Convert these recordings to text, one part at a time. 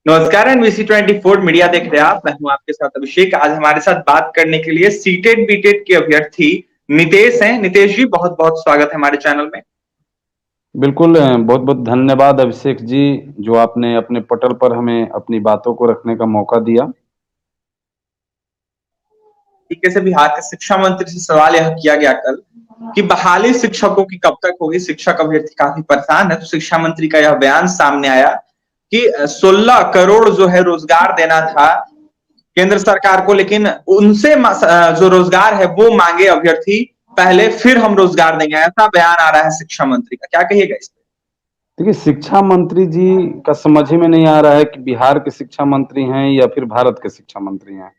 नमस्कार NBC24 media देख रहे हैं आप। मैं हूं आपके साथ अभिषेक। आज हमारे साथ बात करने के लिए सीटेट बीटेट के अभ्यर्थी नितेश हैं। नितेश जी, बहुत बहुत स्वागत है हमारे चैनल में। बिल्कुल, बहुत बहुत धन्यवाद अभिषेक जी, जो आपने अपने पटल पर हमें अपनी बातों को रखने का मौका दिया। तरीके से बिहार के शिक्षा मंत्री से सवाल यह किया गया कल कि बहाली शिक्षकों की कब तक होगी। शिक्षक अभ्यर्थी काफी परेशान है, तो शिक्षा मंत्री का यह बयान सामने आया कि 16 करोड़ जो है रोजगार देना था केंद्र सरकार को, लेकिन उनसे जो रोजगार है वो मांगे अभ्यर्थी पहले, फिर हम रोजगार देंगे। ऐसा बयान आ रहा है शिक्षा मंत्री का, क्या कहिएगा इस पे? देखिए, शिक्षा मंत्री जी का समझ ही में नहीं आ रहा है कि बिहार के शिक्षा मंत्री हैं या फिर भारत के शिक्षा मंत्री हैं,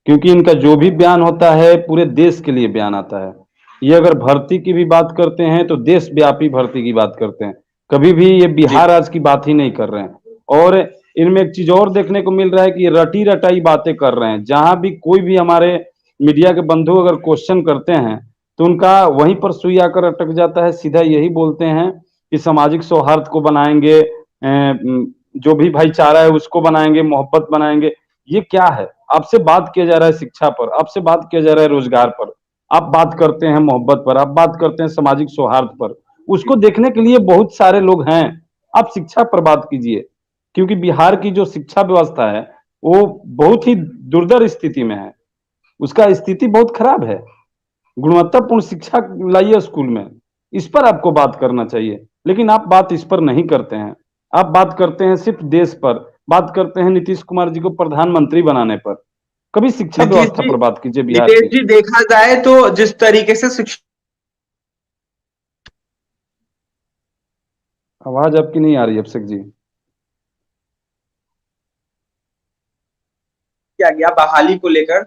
क्योंकि इनका जो भी बयान होता है पूरे देश के लिए बयान आता है। ये अगर भर्ती की भी बात करते हैं तो देशव्यापी भर्ती की बात करते हैं, कभी भी ये बिहार राज्य की बात ही नहीं कर रहे हैं। और इनमें एक चीज और देखने को मिल रहा है कि ये रटी रटाई बातें कर रहे हैं। जहां भी कोई भी हमारे मीडिया के बंधु अगर क्वेश्चन करते हैं तो उनका वहीं पर सुई आकर अटक जाता है। सीधा यही बोलते हैं कि सामाजिक सौहार्द को बनाएंगे, जो भी भाईचारा है उसको बनाएंगे, मोहब्बत बनाएंगे। ये क्या है? आपसे बात किया जा रहा है शिक्षा पर, आपसे बात किया जा रहा है रोजगार पर, आप बात करते हैं मोहब्बत पर, आप बात करते हैं सामाजिक सौहार्द पर। उसको देखने के लिए बहुत सारे लोग हैं। आप शिक्षा पर बात कीजिए, क्योंकि बिहार की जो शिक्षा व्यवस्था है वो बहुत ही दुर्धर स्थिति में है। उसका स्थिति बहुत खराब है। गुणवत्तापूर्ण शिक्षा लाइए स्कूल में, इस पर आपको बात करना चाहिए, लेकिन आप बात इस पर नहीं करते हैं। आप बात करते हैं सिर्फ देश पर, बात करते हैं नीतीश कुमार जी को प्रधानमंत्री बनाने पर। कभी शिक्षा व्यवस्था पर बात कीजिए बिहार नितेश की। जी, देखा जाए तो जिस तरीके से शिक्षा आवाज आपकी नहीं आ रही अभिषेक जी। किया गया बहाली को लेकर,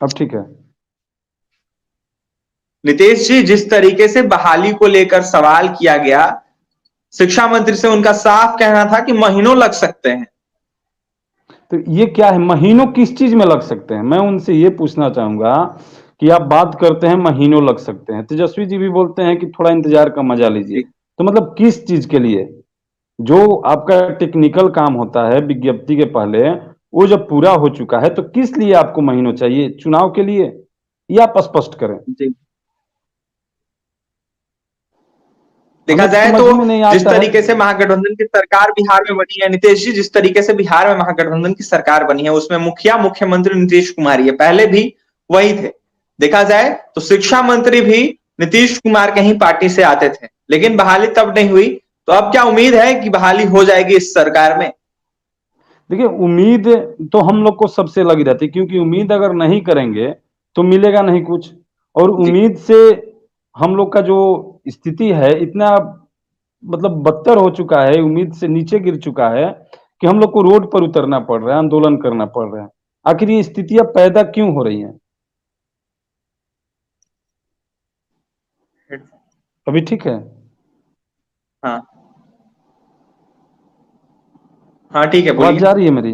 अब ठीक है। नितेश जी जिस तरीके से बहाली को लेकर सवाल किया गया, शिक्षा मंत्री से उनका साफ कहना था कि महीनों लग सकते हैं। तो ये क्या है, महीनों किस चीज में लग सकते हैं? मैं उनसे ये पूछना चाहूंगा कि आप बात करते हैं महीनों लग सकते हैं, तेजस्वी जी भी बोलते हैं कि थोड़ा इंतजार का मजा लीजिए। तो मतलब किस चीज के लिए? जो आपका टेक्निकल काम होता है विज्ञप्ति के पहले, वो जब पूरा हो चुका है तो किस लिए आपको महीनों चाहिए? चुनाव के लिए? या आप स्पष्ट करें। जी, देखा हमें जाए समझ तो में नहीं जिस आता है। तरीके से महागठबंधन की सरकार बिहार में बनी है, नितीश जी जिस तरीके से बिहार में महागठबंधन की सरकार बनी है उसमें मुखिया मुख्यमंत्री नीतीश कुमार ही है, पहले भी वही थे। देखा जाए तो शिक्षा मंत्री भी नीतीश कुमार के ही पार्टी से आते थे, लेकिन बहाली तब नहीं हुई। तो अब क्या उम्मीद है कि बहाली हो जाएगी इस सरकार में? देखिए, उम्मीद तो हम लोग को सबसे लगी रहती है, क्योंकि उम्मीद अगर नहीं करेंगे तो मिलेगा नहीं कुछ। और जी, उम्मीद से हम लोग का जो स्थिति है इतना मतलब बदतर हो चुका है, उम्मीद से नीचे गिर चुका है कि हम लोग को रोड पर उतरना पड़ रहा है, आंदोलन करना पड़ रहा है। आखिर ये स्थितियां पैदा क्यों हो रही हैं? अभी ठीक है? हाँ हाँ, ठीक है, आवाज बोलिए। जा रही है मेरी?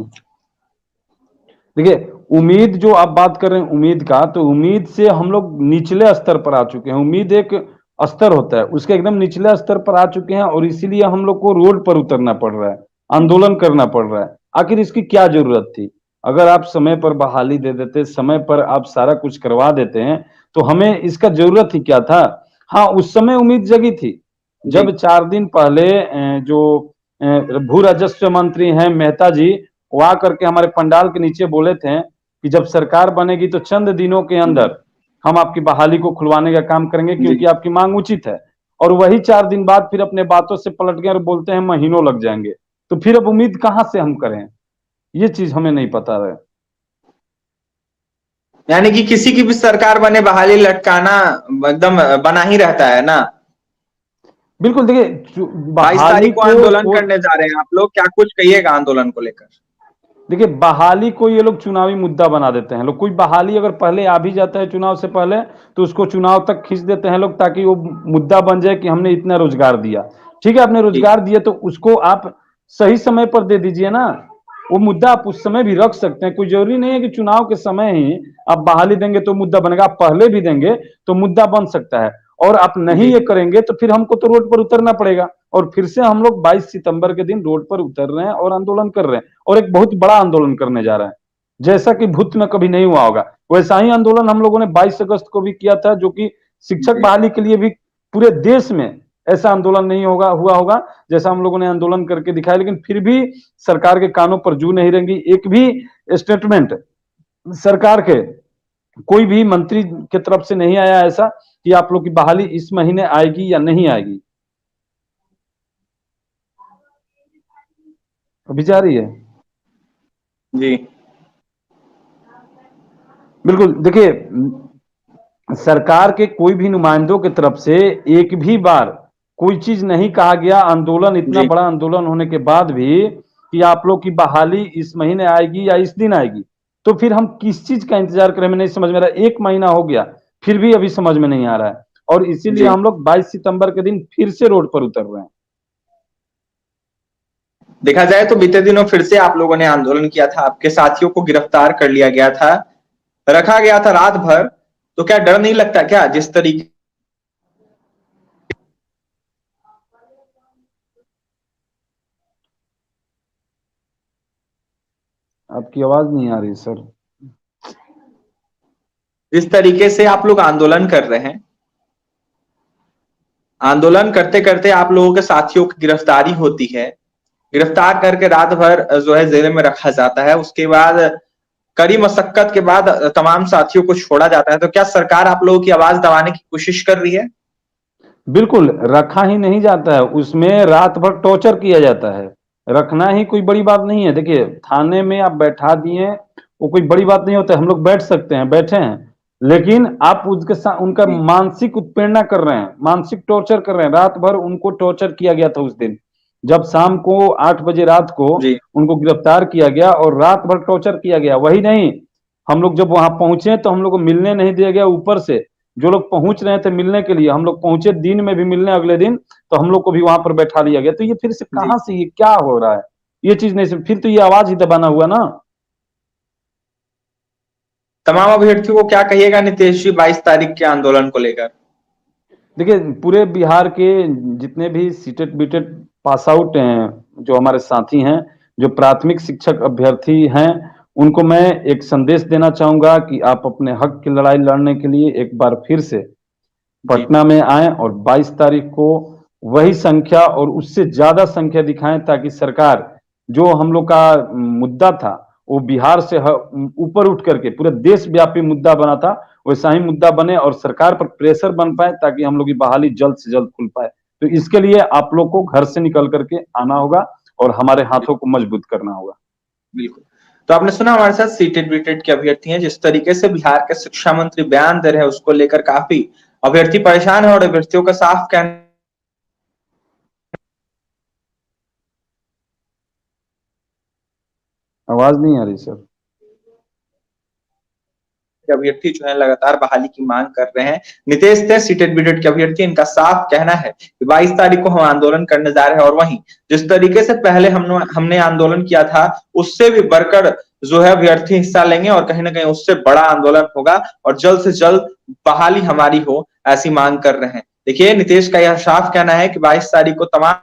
देखिए, उम्मीद जो आप बात कर रहे हैं उम्मीद का, तो उम्मीद से हम लोग निचले स्तर पर आ चुके हैं। उम्मीद एक स्तर होता है, उसके एकदम निचले स्तर पर आ चुके हैं, और इसीलिए हम लोग को रोड पर उतरना पड़ रहा है, आंदोलन करना पड़ रहा है। आखिर इसकी क्या जरूरत थी? अगर आप समय पर बहाली दे देते, समय पर आप सारा कुछ करवा देते हैं, तो हमें इसका जरूरत ही क्या था? हाँ, उस समय उम्मीद जगी थी जी, जब 4 दिन पहले जो भू राजस्व मंत्री हैं मेहता जी, वो आकर के हमारे पंडाल के नीचे बोले थे कि जब सरकार बनेगी तो चंद दिनों के अंदर हम आपकी बहाली को खुलवाने का काम करेंगे, जी, क्योंकि आपकी मांग उचित है। और वही 4 दिन बाद फिर अपने बातों से पलट गए और बोलते हैं महीनों लग जाएंगे। तो फिर अब उम्मीद कहां से हम करें? ये चीज हमें नहीं पता है। यानी कि किसी की भी सरकार बने बहाली लटकाना एकदम बना ही रहता है ना। बिल्कुल, देखिए 22 तारीख बहाली को को आंदोलन करने जा रहे हैं आप लोग, क्या कुछ कहिएगा आंदोलन को लेकर? देखिए, बहाली को ये लोग चुनावी मुद्दा बना देते हैं। लोग कोई बहाली अगर पहले आ भी जाता है चुनाव से पहले, तो उसको चुनाव तक खींच देते हैं लोग, ताकि वो मुद्दा बन जाए कि हमने इतना रोजगार दिया। ठीक है, आपने जी, रोजगार दिया तो उसको आप सही समय पर दे दीजिए ना। वो मुद्दा आप उस समय भी रख सकते हैं, कोई जरूरी नहीं है कि चुनाव के समय ही आप बहाली देंगे तो मुद्दा बनेगा। आप पहले भी देंगे तो मुद्दा बन सकता है। और आप नहीं जी, ये करेंगे तो फिर हमको तो रोड पर उतरना पड़ेगा, और फिर से हम लोग 22 सितंबर के दिन रोड पर उतर रहे हैं और आंदोलन कर रहे हैं, और एक बहुत बड़ा आंदोलन करने जा रहे हैं, जैसा कि भूत में कभी नहीं हुआ होगा। वैसा ही आंदोलन हम लोगों ने 22 अगस्त को भी किया था, जो कि शिक्षक बहाली के लिए भी पूरे देश में ऐसा आंदोलन नहीं हुआ होगा जैसा हम लोगों ने आंदोलन करके दिखाया। लेकिन फिर भी सरकार के कानों पर जू नहीं रेंगी। एक भी स्टेटमेंट सरकार के कोई भी मंत्री की तरफ से नहीं आया ऐसा कि आप लोग की बहाली इस महीने आएगी या नहीं आएगी। अभी जा रही है जी। बिल्कुल। देखिए, सरकार के कोई भी नुमाइंदों की तरफ से एक भी बार कोई चीज नहीं कहा गया, आंदोलन इतना जी। बड़ा आंदोलन होने के बाद भी, कि आप लोग की बहाली इस महीने आएगी या इस दिन आएगी। तो फिर हम किस चीज का इंतजार करें, हमें नहीं समझ में आ रहा है। 1 महीना हो गया, फिर भी अभी समझ में नहीं आ रहा है, और इसीलिए जी। हम लोग 22 सितंबर के दिन फिर से रोड पर उतर रहे हैं। देखा जाए तो बीते दिनों फिर से आप लोगों ने आंदोलन किया था, आपके साथियों को गिरफ्तार कर लिया गया था, रखा गया था रात भर। तो क्या डर नहीं लगता क्या, जिस तरीके आपकी आवाज नहीं आ रही सर। जिस तरीके से आप लोग आंदोलन कर रहे हैं, आंदोलन करते करते आप लोगों के साथियों की गिरफ्तारी होती है, गिरफ्तार करके रात भर जो है जेल में रखा जाता है, उसके बाद कड़ी मशक्कत के बाद तमाम साथियों को छोड़ा जाता है। तो क्या सरकार आप लोगों की आवाज दबाने की कोशिश कर रही है? बिल्कुल, रखा ही नहीं जाता है, उसमें रात भर टॉर्चर किया जाता है। रखना ही कोई बड़ी बात नहीं है। देखिए, थाने में आप बैठा दिए, वो कोई बड़ी बात नहीं होता है, हम लोग बैठ सकते हैं, बैठे हैं। लेकिन आप उसके साथ उनका मानसिक उत्पीड़ना कर रहे हैं, मानसिक टॉर्चर कर रहे हैं। रात भर उनको टॉर्चर किया गया था उस दिन, जब शाम को 8 बजे रात को जी। उनको गिरफ्तार किया गया और रात भर टॉर्चर किया गया। वही नहीं, हम लोग जब वहां पहुंचे तो हम लोग को मिलने नहीं दिया गया। ऊपर से जो लोग पहुंच रहे थे मिलने के लिए, हम लोग पहुंचे दिन में भी मिलने अगले दिन, तो हम लोग को भी वहां पर बैठा लिया गया। तो ये फिर से जी। कहां से, ये क्या हो रहा है? ये चीज नहीं, फिर तो ये आवाज ही दबाना हुआ ना। तमाम अभ्यर्थियों को क्या कहिएगा नीतीश जी 22 तारीख के आंदोलन को लेकर? देखिए, पूरे बिहार के जितने भी सीटेट बीटेट पास आउट हैं, जो हमारे साथी हैं, जो प्राथमिक शिक्षक अभ्यर्थी हैं, उनको मैं एक संदेश देना चाहूंगा कि आप अपने हक की लड़ाई लड़ने के लिए एक बार फिर से पटना में आए और 22 तारीख को वही संख्या और उससे ज्यादा संख्या दिखाएं, ताकि सरकार जो हम लोग का मुद्दा था वो बिहार से ऊपर उठ करके पूरे देश व्यापी मुद्दा बना था, वैसा ही मुद्दा बने और सरकार पर प्रेशर बन पाए, ताकि हम लोग की बहाली जल्द से जल्द खुल पाए। तो इसके लिए आप लोग को घर से निकल करके आना होगा और हमारे हाथों को मजबूत करना होगा। बिल्कुल। तो आपने सुना हमारे साथ सीटेट बीटेट के अभ्यर्थी हैं, जिस तरीके से बिहार के शिक्षा मंत्री बयान दे रहे हैं उसको लेकर काफी अभ्यर्थी परेशान है, और अभ्यर्थियों का साफ कहना आवाज नहीं आ रही सर। अभ्यर्थी जो है लगातार बहाली की मांग कर रहे हैं। नीतीश थे सीटेट बीटेट के अभ्यर्थी, इनका साफ कहना है कि 22 तारीख को हम आंदोलन करने जा रहे हैं, और वहीं जिस तरीके से पहले हमने आंदोलन किया था उससे भी बढ़कर जो है अभ्यर्थी हिस्सा लेंगे, और कहीं ना कहीं उससे बड़ा आंदोलन होगा और जल्द से जल्द बहाली हमारी हो, ऐसी मांग कर रहे हैं। देखिए, नीतीश का यह साफ कहना है कि 22 तारीख को तमाम